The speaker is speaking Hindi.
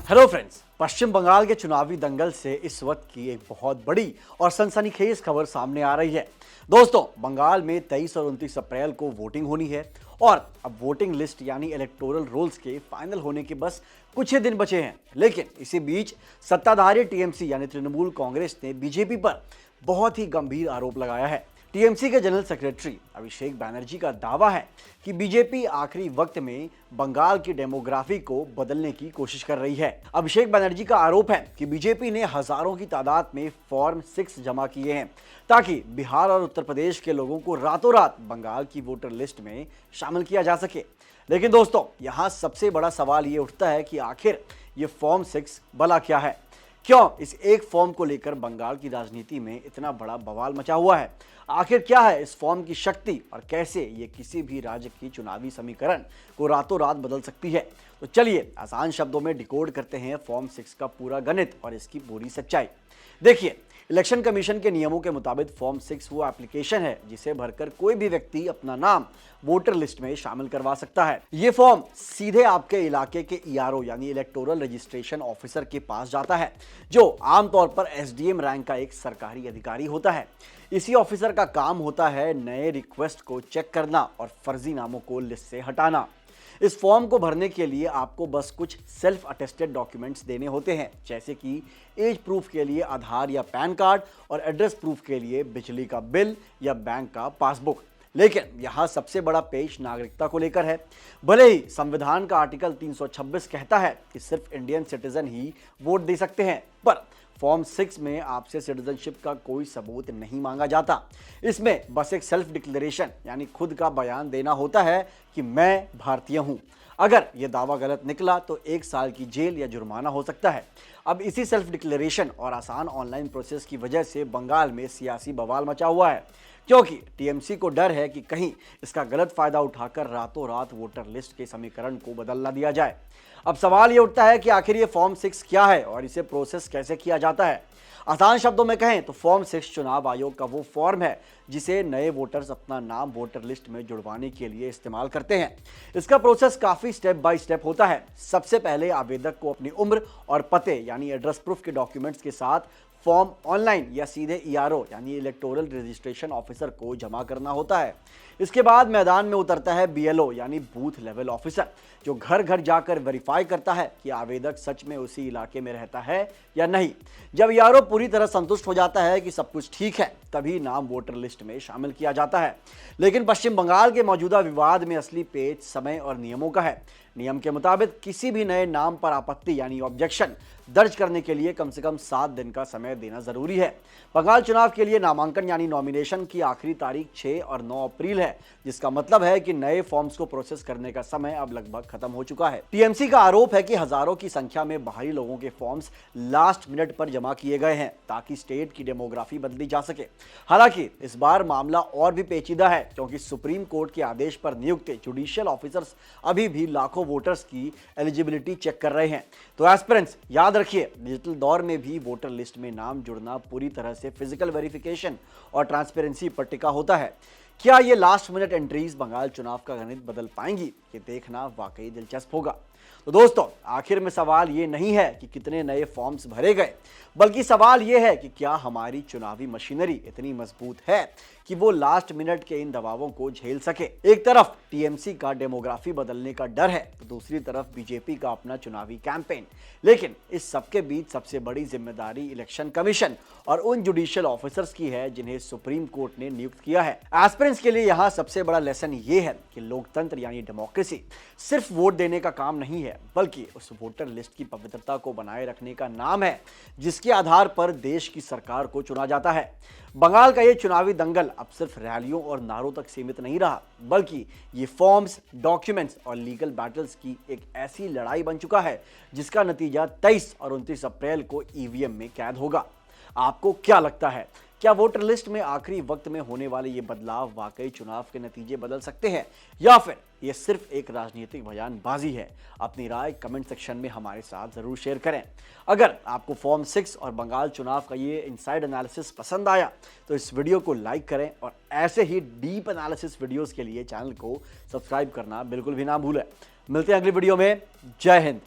हेलो फ्रेंड्स, पश्चिम बंगाल के चुनावी दंगल से इस वक्त की एक बहुत बड़ी और सनसनीखेज खबर सामने आ रही है। दोस्तों, बंगाल में 23 और 29 अप्रैल को वोटिंग होनी है और अब वोटिंग लिस्ट यानी इलेक्टोरल रोल्स के फाइनल होने के बस कुछ ही दिन बचे हैं। लेकिन इसी बीच सत्ताधारी टीएमसी यानी तृणमूल कांग्रेस ने बीजेपी पर बहुत ही गंभीर आरोप लगाया है। टीएमसी के जनरल सेक्रेटरी अभिषेक बैनर्जी का दावा है कि बीजेपी आखिरी वक्त में बंगाल की डेमोग्राफी को बदलने की कोशिश कर रही है। अभिषेक बैनर्जी का आरोप है कि बीजेपी ने हजारों की तादाद में फॉर्म 6 जमा किए हैं ताकि बिहार और उत्तर प्रदेश के लोगों को रातों रात बंगाल की वोटर लिस्ट में शामिल किया जा सके। लेकिन दोस्तों, यहाँ सबसे बड़ा सवाल ये उठता है कि आखिर ये फॉर्म 6 भला क्या है? क्यों इस एक फॉर्म को लेकर बंगाल की राजनीति में इतना बड़ा बवाल मचा हुआ है? आखिर क्या है इस फॉर्म की शक्ति और कैसे ये किसी भी राज्य की चुनावी समीकरण को रातों रात बदल सकती है? तो चलिए आसान शब्दों में डिकोड करते हैं फॉर्म 6 का पूरा गणित और इसकी पूरी सच्चाई। देखिए, इलेक्शन कमीशन के नियमों के मुताबिक फॉर्म 6 वो एप्लीकेशन है जिसे भरकर कोई भी व्यक्ति अपना नाम वोटर लिस्ट में शामिल करवा सकता है। ये फॉर्म सीधे आपके इलाके के ईआरओ यानी इलेक्टोरल रजिस्ट्रेशन ऑफिसर के पास जाता है, जो आमतौर पर एसडीएम रैंक का एक सरकारी अधिकारी होता है। इसी ऑफिसर का काम होता है नए रिक्वेस्ट को चेक करना और फर्जी नामों को लिस्ट से हटाना। इस फॉर्म को भरने के लिए आपको बस कुछ सेल्फ अटेस्टेड डॉक्यूमेंट्स देने होते हैं, जैसे कि एज प्रूफ के लिए आधार या पैन कार्ड और एड्रेस प्रूफ के लिए बिजली का बिल या बैंक का पासबुक। लेकिन यहाँ सबसे बड़ा पेच नागरिकता को लेकर है। भले ही संविधान का आर्टिकल 326 कहता है कि सिर्फ इंडियन सिटीजन ही वोट दे सकते हैं, पर फॉर्म 6 में आपसे सिटीजनशिप का कोई सबूत नहीं मांगा जाता। इसमें बस एक सेल्फ डिक्लेरेशन यानी खुद का बयान देना होता है कि मैं भारतीय हूं। अगर यह दावा गलत निकला तो 1 साल की जेल या जुर्माना हो सकता है। अब इसी सेल्फ डिक्लेरेशन और आसान ऑनलाइन प्रोसेस की वजह से बंगाल में सियासी बवाल मचा हुआ है, क्योंकि टीएमसी को डर है कि कहीं इसका गलत फायदा उठाकर रातों रात वोटर लिस्ट के समीकरण को बदल ना दिया जाए। अब सवाल ये उठता है कि आखिर ये फॉर्म 6 क्या है और इसे प्रोसेस कैसे किया जाता है। आसान शब्दों में कहें तो फॉर्म 6 चुनाव आयोग का वो फॉर्म है जिसे नए वोटर्स अपना नाम वोटर लिस्ट में जुड़वाने के लिए इस्तेमाल करते हैं। इसका प्रोसेस काफी स्टेप बाय स्टेप होता है। सबसे पहले आवेदक को अपनी उम्र और पते यानी एड्रेस प्रूफ के डॉक्यूमेंट्स के साथ फॉर्म ऑनलाइन या सीधे ईआरओ यानी इलेक्टोरल रजिस्ट्रेशन ऑफिसर को जमा करना होता है। इसके बाद मैदान में उतरता है बीएलओ यानी बूथ लेवल ऑफिसर, जो घर घर जाकर वेरीफाई करता है कि आवेदक सच में उसी इलाके में रहता है या नहीं। जब ईआरओ पूरी तरह संतुष्ट हो जाता है कि सब कुछ ठीक है, तभी नाम वोटर लिस्ट में शामिल किया जाता है। लेकिन पश्चिम बंगाल के मौजूदा विवाद में असली पेच समय और नियमों का है। नियम के मुताबिक किसी भी नए नाम पर आपत्ति यानी ऑब्जेक्शन दर्ज करने के लिए कम से कम 7 दिन का समय देना जरूरी है। बंगाल चुनाव के लिए नामांकन यानी नॉमिनेशन की आखिरी तारीख 6 और 9 अप्रैल है, जिसका मतलब है कि नए फॉर्म्स को प्रोसेस करने का समय अब लगभग खत्म हो चुका है। टीएमसी का आरोप है कि हजारों की संख्या में बाहरी लोगों के फॉर्म्स लास्ट मिनट पर जमा किए गए हैं ताकि स्टेट की डेमोग्राफी बदली जा सके। हालांकि इस बार मामला और भी पेचीदा है, क्योंकि सुप्रीम कोर्ट के आदेश पर नियुक्त जुडिशियल ऑफिसर्स अभी भी लाखों वोटर्स की एलिजिबिलिटी चेक कर रहे हैं। तो एस्पिरेंट्स याद रखिए, डिजिटल दौर में भी वोटर लिस्ट में नाम जुड़ना पूरी तरह से फिजिकल वेरिफिकेशन और ट्रांसपेरेंसी पर टिका होता है। क्या ये लास्ट मिनट एंट्रीज बंगाल चुनाव का गणित बदल पाएंगी? ये देखना वाकई दिलचस्प होगा। तो दोस्तों, आखिर में सवाल ये नहीं है कि कितने नए फॉर्म्स भरे गए, बल्कि सवाल ये है कि क्या हमारी चुनावी मशीनरी इतनी मजबूत है कि वो लास्ट मिनट के इन दबावों को झेल सके। एक तरफ टीएमसी का डेमोग्राफी बदलने का डर है, तो दूसरी तरफ बीजेपी का अपना चुनावी कैंपेन। लेकिन इस सबके बीच सबसे बड़ी जिम्मेदारी इलेक्शन कमीशन और उन जुडिशियल ऑफिसर्स की है जिन्हें सुप्रीम कोर्ट ने नियुक्त किया है। एस्पिरेंट्स के लिए यहाँ सबसे बड़ा लेसन ये है कि लोकतंत्र यानी डेमोक्रेसी सिर्फ वोट देने का काम नहीं है, बल्कि उस वोटर लिस्ट की पवित्रता को बनाए रखने का नाम है जिसके आधार पर देश की सरकार को चुना जाता है। बंगाल का ये चुनावी दंगल अब सिर्फ रैलियों और नारों तक सीमित नहीं रहा, बल्कि ये फॉर्म्स, डॉक्यूमेंट्स और लीगल बैटल्स की एक ऐसी लड़ाई बन चुका है जिसका नतीजा 23 और 29 अप्रैल को ईवीएम में कैद होगा। आपको क्या लगता है, क्या वोटर लिस्ट में आखिरी वक्त में होने वाले ये बदलाव वाकई चुनाव के नतीजे बदल सकते हैं, या फिर ये सिर्फ एक राजनीतिक बयानबाजी है? अपनी राय कमेंट सेक्शन में हमारे साथ जरूर शेयर करें। अगर आपको फॉर्म 6 और बंगाल चुनाव का ये इनसाइड एनालिसिस पसंद आया तो इस वीडियो को लाइक करें और ऐसे ही डीप एनालिसिस वीडियोस के लिए चैनल को सब्सक्राइब करना बिल्कुल भी ना भूलें। मिलते हैं अगली वीडियो में। जय हिंद।